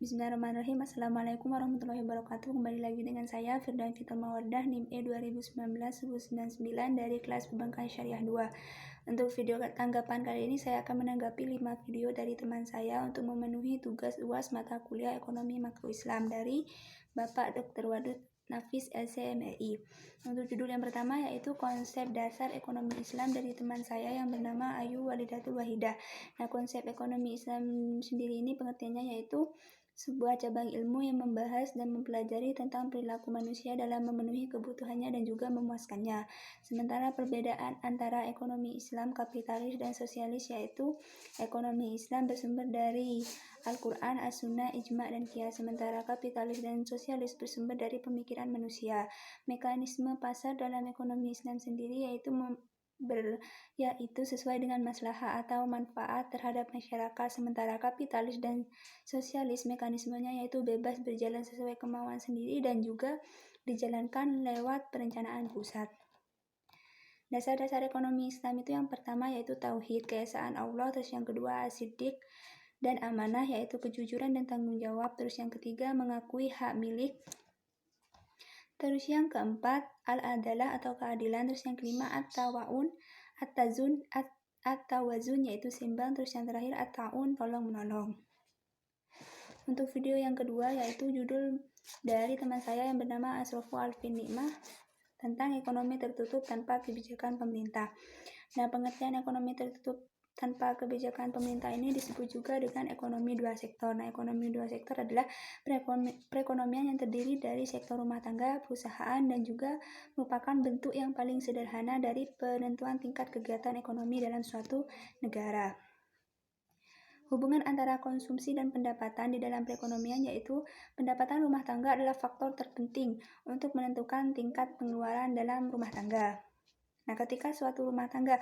Bismillahirrahmanirrahim. Assalamualaikum warahmatullahi wabarakatuh. Kembali lagi dengan saya Firdaus Fitri Mawardah, NIM E 2019-199 dari kelas Perbankan Syariah 2. Untuk video tanggapan kali ini saya akan menanggapi 5 video dari teman saya untuk memenuhi tugas UAS mata kuliah Ekonomi Makro Islam dari Bapak Dr. Wadud Nafis LCMEI. Untuk judul yang pertama yaitu konsep dasar ekonomi Islam dari teman saya yang bernama Ayu Walidatul Wahidah. Nah, konsep ekonomi Islam sendiri ini pengertiannya yaitu sebuah cabang ilmu yang membahas dan mempelajari tentang perilaku manusia dalam memenuhi kebutuhannya dan juga memuaskannya. Sementara perbedaan antara ekonomi Islam, kapitalis, dan sosialis yaitu ekonomi Islam bersumber dari Al-Quran, As-Sunnah, Ijma' dan Qiyas. Sementara kapitalis dan sosialis bersumber dari pemikiran manusia. Mekanisme pasar dalam ekonomi Islam sendiri yaitu sesuai dengan maslahah atau manfaat terhadap masyarakat, sementara kapitalis dan sosialis mekanismenya yaitu bebas berjalan sesuai kemauan sendiri dan juga dijalankan lewat perencanaan pusat. Dasar-dasar ekonomi Islam itu yang pertama yaitu tauhid, keesaan Allah, terus yang kedua as-siddiq dan amanah yaitu kejujuran dan tanggung jawab, terus yang ketiga mengakui hak milik, terus yang keempat al-adalah atau keadilan, terus yang kelima at-tawazun yaitu seimbang, terus yang terakhir at-ta'un tolong menolong. Untuk video yang kedua yaitu judul dari teman saya yang bernama Asrofu Alvin Nikmah tentang ekonomi tertutup tanpa kebijakan pemerintah. Nah, pengertian ekonomi tertutup tanpa kebijakan pemerintah ini disebut juga dengan ekonomi dua sektor. Nah, ekonomi dua sektor adalah perekonomian yang terdiri dari sektor rumah tangga, perusahaan, dan juga merupakan bentuk yang paling sederhana dari penentuan tingkat kegiatan ekonomi dalam suatu negara. Hubungan antara konsumsi dan pendapatan di dalam perekonomian yaitu pendapatan rumah tangga adalah faktor terpenting untuk menentukan tingkat pengeluaran dalam rumah tangga. Nah, ketika suatu rumah tangga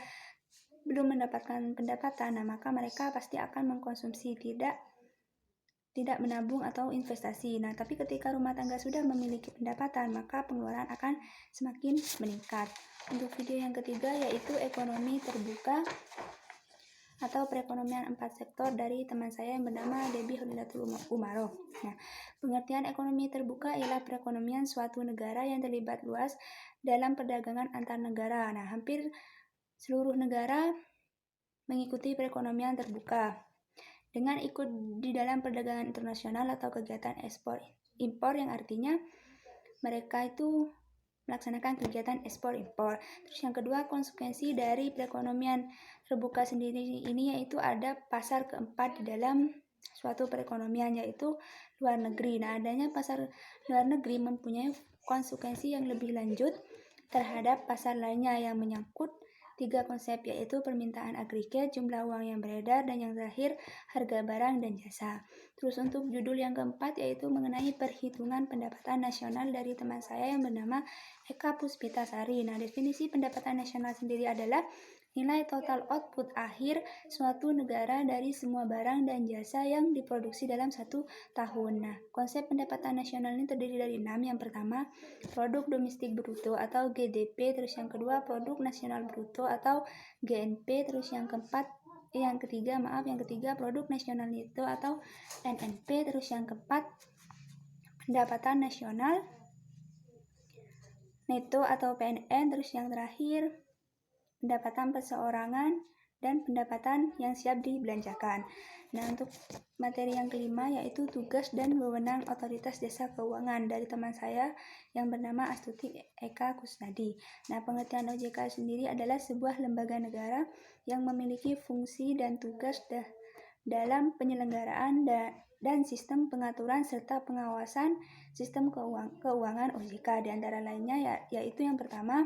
belum mendapatkan pendapatan, maka mereka pasti akan mengkonsumsi, tidak menabung atau investasi. Nah, tapi ketika rumah tangga sudah memiliki pendapatan, maka pengeluaran akan semakin meningkat. Untuk video yang ketiga yaitu ekonomi terbuka atau perekonomian 4 sektor dari teman saya yang bernama Debbie Holilatul Umaroh. Nah, pengertian ekonomi terbuka ialah perekonomian suatu negara yang terlibat luas dalam perdagangan antar negara. Nah, hampir seluruh negara mengikuti perekonomian terbuka dengan ikut di dalam perdagangan internasional atau kegiatan ekspor impor yang artinya mereka itu melaksanakan kegiatan ekspor impor. Terus yang kedua, konsekuensi dari perekonomian terbuka sendiri ini yaitu ada pasar keempat di dalam suatu perekonomian yaitu luar negeri. Nah, adanya pasar luar negeri mempunyai konsekuensi yang lebih lanjut terhadap pasar lainnya yang menyangkut 3 konsep yaitu permintaan agregat, jumlah uang yang beredar, dan yang terakhir harga barang dan jasa. Terus untuk judul yang keempat yaitu mengenai perhitungan pendapatan nasional dari teman saya yang bernama Eka Puspitasari. Nah, definisi pendapatan nasional sendiri adalah nilai total output akhir suatu negara dari semua barang dan jasa yang diproduksi dalam satu tahun. Nah, konsep pendapatan nasional ini terdiri dari 6. Yang pertama, produk domestik bruto atau GDP, terus yang kedua produk nasional bruto atau GNP, terus yang ketiga produk nasional neto atau NNP, terus yang keempat pendapatan nasional neto atau PNN, terus yang terakhir pendapatan perseorangan dan pendapatan yang siap dibelanjakan. Nah, untuk materi yang kelima yaitu tugas dan wewenang otoritas jasa keuangan dari teman saya yang bernama Astuti Eka Kusnadi. Nah, pengertian OJK sendiri adalah sebuah lembaga negara yang memiliki fungsi dan tugas dalam penyelenggaraan dan sistem pengaturan serta pengawasan sistem keuangan OJK. Di antara lainnya yaitu yang pertama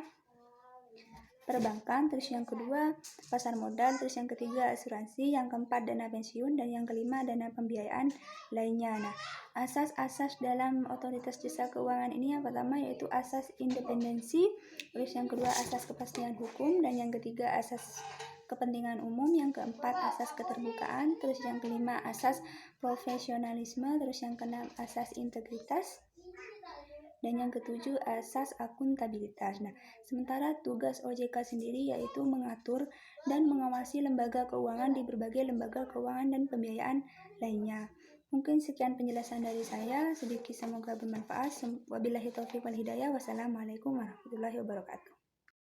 perbankan, terus yang kedua pasar modal, terus yang ketiga asuransi, yang keempat dana pensiun, dan yang kelima dana pembiayaan lainnya. Nah, asas-asas dalam otoritas jasa keuangan ini yang pertama yaitu asas independensi, terus yang kedua asas kepastian hukum, dan yang ketiga asas kepentingan umum, yang keempat asas keterbukaan, terus yang kelima asas profesionalisme, terus yang keenam asas integritas, dan yang ketujuh asas akuntabilitas. Nah, sementara tugas OJK sendiri yaitu mengatur dan mengawasi lembaga keuangan di berbagai lembaga keuangan dan pembiayaan lainnya. Mungkin sekian penjelasan dari saya, sedikit semoga bermanfaat. Wabillahi taufiq wal hidayah. Wassalamualaikum warahmatullahi wabarakatuh.